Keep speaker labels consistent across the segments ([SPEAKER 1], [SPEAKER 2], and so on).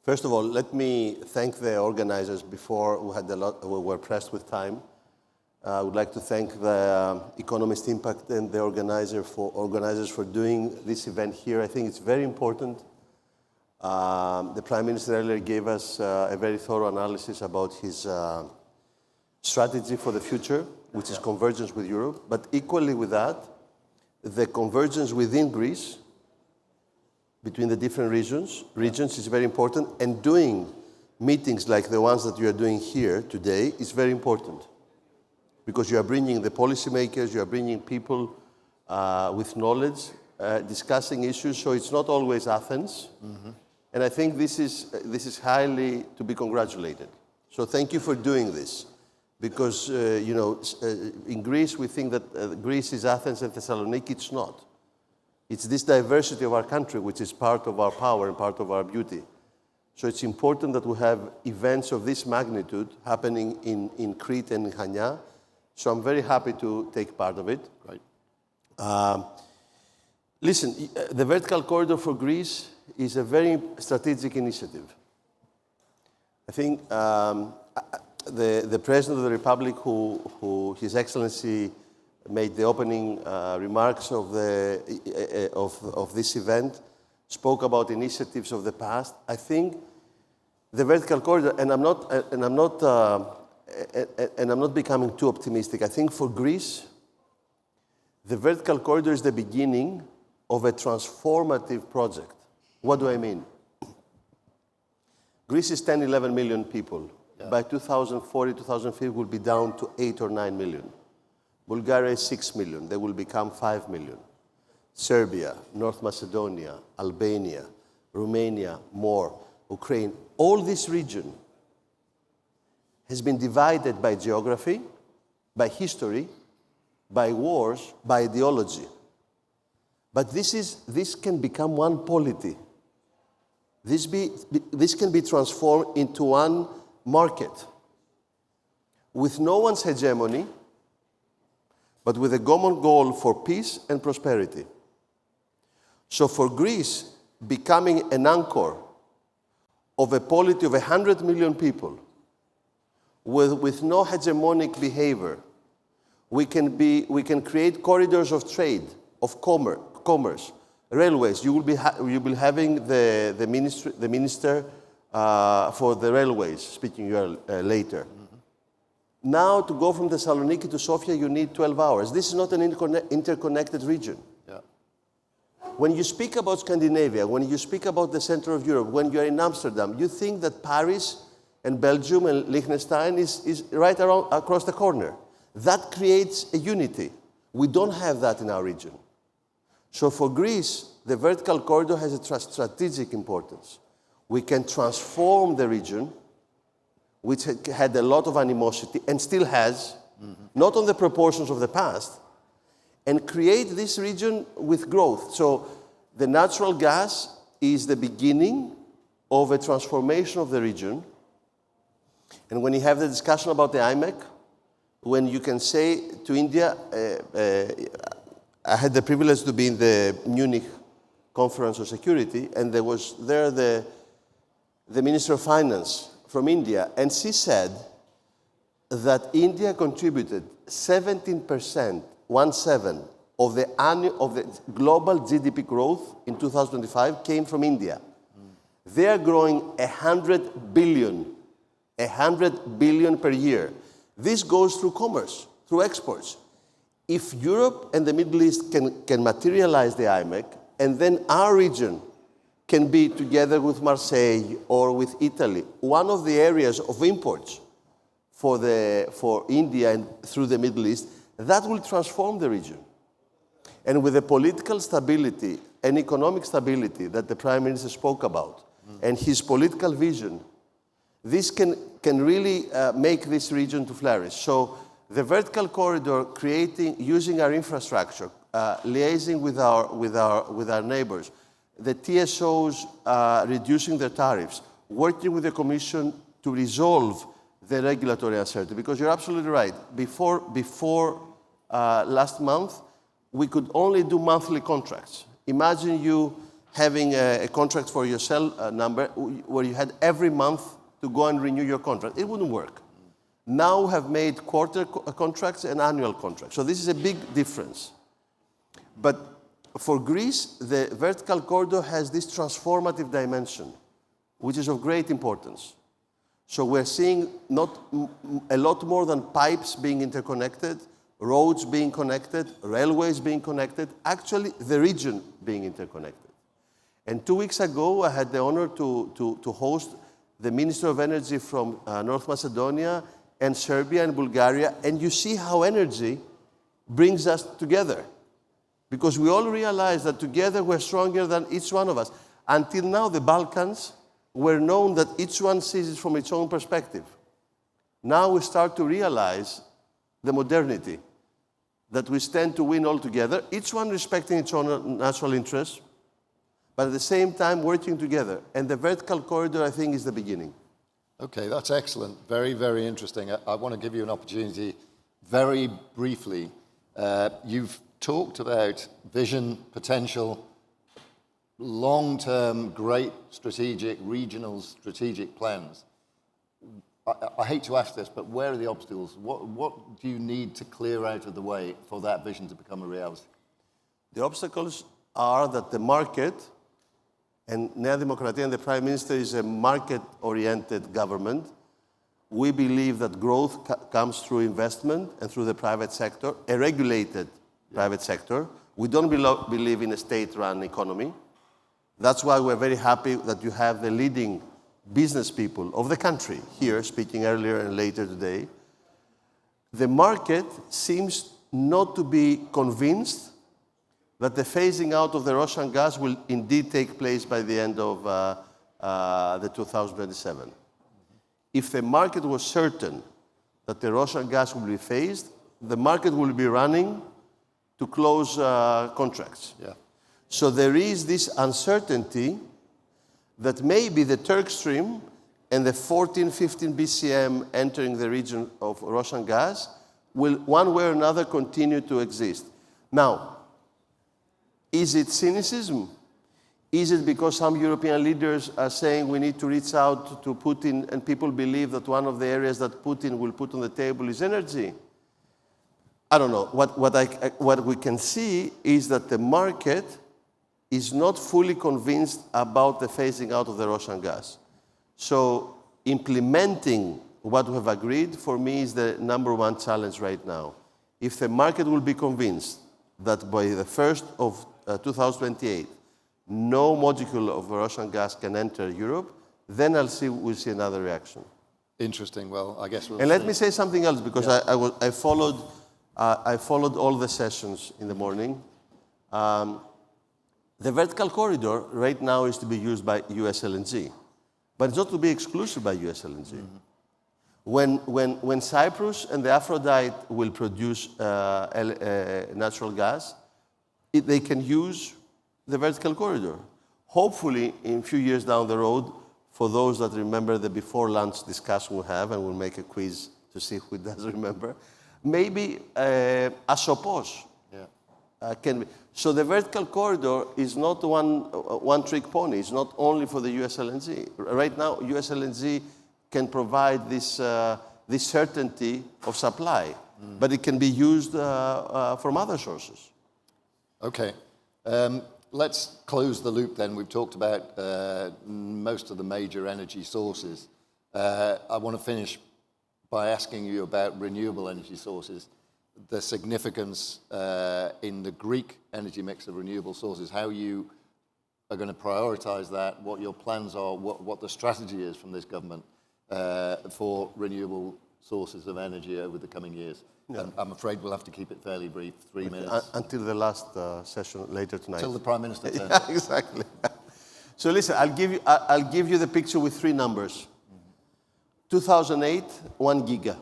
[SPEAKER 1] First of all, let me thank the organizers before we were pressed with time. I would like to thank the Economist Impact and the organizers for doing this event here. I think it's very important. The Prime Minister earlier gave us a very thorough analysis about his strategy for the future, which is convergence with Europe. But equally with that, the convergence within Greece, between the different regions is very important. And doing meetings like the ones that you are doing here today is very important. Because you are bringing the policymakers, you are bringing people with knowledge, discussing issues. So it's not always Athens. Mm-hmm. And I think this is highly to be congratulated. So thank you for doing this. Because, in Greece, we think that Greece is Athens and Thessaloniki. It's not. It's this diversity of our country which is part of our power and part of our beauty. So it's important that we have events of this magnitude happening in Crete and in Chania. So I'm very happy to take part of it. Right. Listen, the vertical corridor for Greece is a very strategic initiative. I think the President of the Republic, who His Excellency made the opening remarks of this event, spoke about initiatives of the past. I think the vertical corridor, and I'm not becoming too optimistic. I think for Greece, the vertical corridor is the beginning of a transformative project. What do I mean? Greece is 10, 11 million people. Yeah. By 2040, 2050, will be down to 8 or 9 million. Bulgaria is 6 million. They will become 5 million. Serbia, North Macedonia, Albania, Romania, more, Ukraine. All this region has been divided by geography, by history, by wars, by ideology. But this can become one polity. This can be transformed into one market with no one's hegemony, but with a common goal for peace and prosperity. So for Greece, becoming an anchor of a polity of 100 million people with no hegemonic behavior, we can create corridors of trade, of commerce, railways. You will be having the minister for the railways speaking later. Now, to go from Thessaloniki to Sofia, you need 12 hours. This is not an interconnected region. Yeah. When you speak about Scandinavia, when you speak about the center of Europe, when you're in Amsterdam, you think that Paris and Belgium and Liechtenstein is right across the corner. That creates a unity. We don't have that in our region. So for Greece, the vertical corridor has a strategic importance. We can transform the region, which had a lot of animosity and still has, not on the proportions of the past, and create this region with growth. So the natural gas is the beginning of a transformation of the region. And when you have the discussion about the IMEC, when you can say to India, I had the privilege to be in the Munich Conference on Security, and there was the Minister of Finance from India, and she said that India contributed 17%, 17, of the global GDP growth in 2025 came from India. They are growing 100 billion per year. This goes through commerce, through exports. If Europe and the Middle East can materialize the IMEC, and then our region can be together with Marseille or with Italy, one of the areas of imports for India and through the Middle East, that will transform the region. And with the political stability and economic stability that the Prime Minister spoke about, and his political vision, this can really make this region to flourish. So the vertical corridor, using our infrastructure, liaising with our neighbors, the TSOs reducing their tariffs, working with the Commission to resolve the regulatory uncertainty. Because you're absolutely right. Before last month, we could only do monthly contracts. Imagine you having a contract for your cell number where you had every month to go and renew your contract. It wouldn't work. Now we have made quarter contracts and annual contracts. So this is a big difference. But for Greece, the vertical corridor has this transformative dimension, which is of great importance. So we're seeing not a lot more than pipes being interconnected, roads being connected, railways being connected, actually the region being interconnected. And 2 weeks ago, I had the honor to host the Minister of Energy from North Macedonia and Serbia and Bulgaria, and you see how energy brings us together. Because we all realize that together we're stronger than each one of us. Until now, the Balkans were known that each one sees it from its own perspective. Now we start to realize the modernity, that we stand to win all together, each one respecting its own national interests, but at the same time working together. And the vertical corridor, I think, is the beginning.
[SPEAKER 2] Okay, that's excellent. Very, very interesting. I want to give you an opportunity very briefly. You've talked about vision, potential, long-term, great strategic, regional strategic plans. I hate to ask this, but where are the obstacles? What do you need to clear out of the way for that vision to become a reality?
[SPEAKER 1] The obstacles are that the market, and Nea Demokratia and the Prime Minister is a market-oriented government. We believe that growth comes through investment and through the private sector, a regulated private sector. We don't believe in a state-run economy. That's why we're very happy that you have the leading business people of the country here speaking earlier and later today. The market seems not to be convinced that the phasing out of the Russian gas will indeed take place by the end of the 2027. If the market was certain that the Russian gas will be phased, the market will be running to close contracts.
[SPEAKER 2] Yeah.
[SPEAKER 1] So there is this uncertainty that maybe the Turk Stream and the 14, 15 BCM entering the region of Russian gas will one way or another continue to exist. Now, is it cynicism? Is it because some European leaders are saying we need to reach out to Putin and people believe that one of the areas that Putin will put on the table is energy? I don't know. What we can see is that the market is not fully convinced about the phasing out of the Russian gas. So implementing what we have agreed, for me, is the number one challenge right now. If the market will be convinced that by the 1st of 2028, no molecule of Russian gas can enter Europe, then we'll see another reaction.
[SPEAKER 2] Interesting. Well, I guess we'll
[SPEAKER 1] And
[SPEAKER 2] see.
[SPEAKER 1] let me say something else, because I followed all the sessions in the morning. The vertical corridor right now is to be used by US LNG, but it's not to be exclusive by US LNG. Mm-hmm. When Cyprus and the Aphrodite will produce natural gas, they can use the vertical corridor. Hopefully, in a few years down the road, for those that remember the before lunch discussion we have, and we'll make a quiz to see who does remember, maybe Asopos can be. So the vertical corridor is not one trick pony. It's not only for the US LNG. Right now, US LNG can provide this certainty of supply, but it can be used from other sources.
[SPEAKER 2] Okay. Let's close the loop then. We've talked about most of the major energy sources. I want to finish by asking you about renewable energy sources, the significance in the Greek energy mix of renewable sources, how you are going to prioritize that, what your plans are, what the strategy is from this government for renewable sources of energy over the coming years. Yeah. And I'm afraid we'll have to keep it fairly brief, 3 minutes.
[SPEAKER 1] Until the last session later tonight.
[SPEAKER 2] Until the Prime Minister turns.
[SPEAKER 1] Yeah, exactly. So listen, I'll give you the picture with 3 numbers. 2008, 1 giga.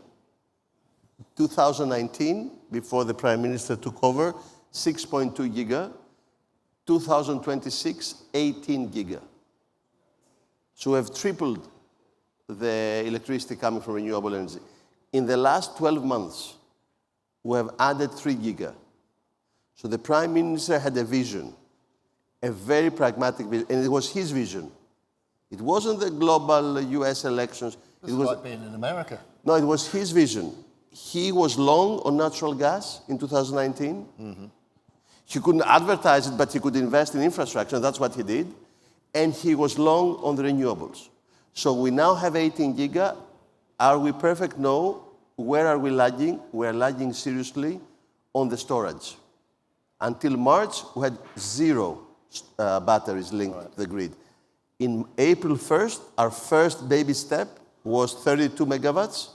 [SPEAKER 1] 2019, before the Prime Minister took over, 6.2 giga. 2026, 18 giga. So we have tripled the electricity coming from renewable energy. In the last 12 months, we have added 3 giga. So the Prime Minister had a vision. a very pragmatic vision, and it was his vision. It wasn't the global US elections.
[SPEAKER 2] It was like being in America.
[SPEAKER 1] No, it was his vision. He was long on natural gas in 2019. Mm-hmm. He couldn't advertise it, but he could invest in infrastructure, and that's what he did. And he was long on the renewables. So we now have 18 giga. Are we perfect? No. Where are we lagging? We're lagging seriously on the storage. Until March, we had 0 batteries linked to the grid. In April 1st, our first baby step was 32 megawatts.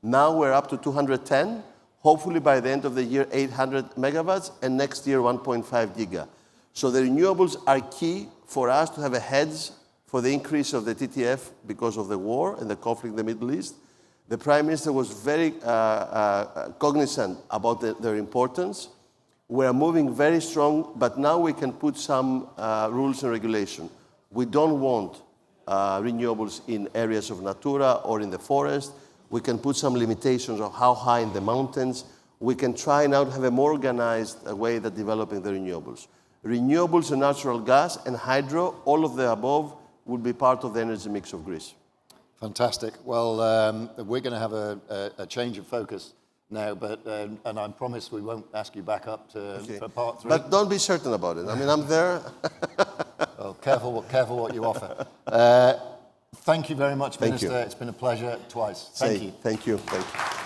[SPEAKER 1] Now we're up to 210. Hopefully by the end of the year, 800 megawatts, and next year, 1.5 giga. So the renewables are key for us to have a hedge for the increase of the TTF because of the war and the conflict in the Middle East. The Prime Minister was very cognizant about their importance. We are moving very strong, but now we can put some rules and regulation. We don't want renewables in areas of Natura or in the forest. We can put some limitations of how high in the mountains. We can try now to have a more organized way of developing the renewables. Renewables and natural gas and hydro, all of the above, will be part of the energy mix of Greece.
[SPEAKER 2] Fantastic. Well, we're going to have a change of focus now, but and I promise we won't ask you back up for part 3.
[SPEAKER 1] But don't be certain about it. I mean, I'm there.
[SPEAKER 2] Oh, careful what you offer. Thank you very much, Minister. It's been a pleasure twice. Thank you.
[SPEAKER 1] Thank you. Thank you.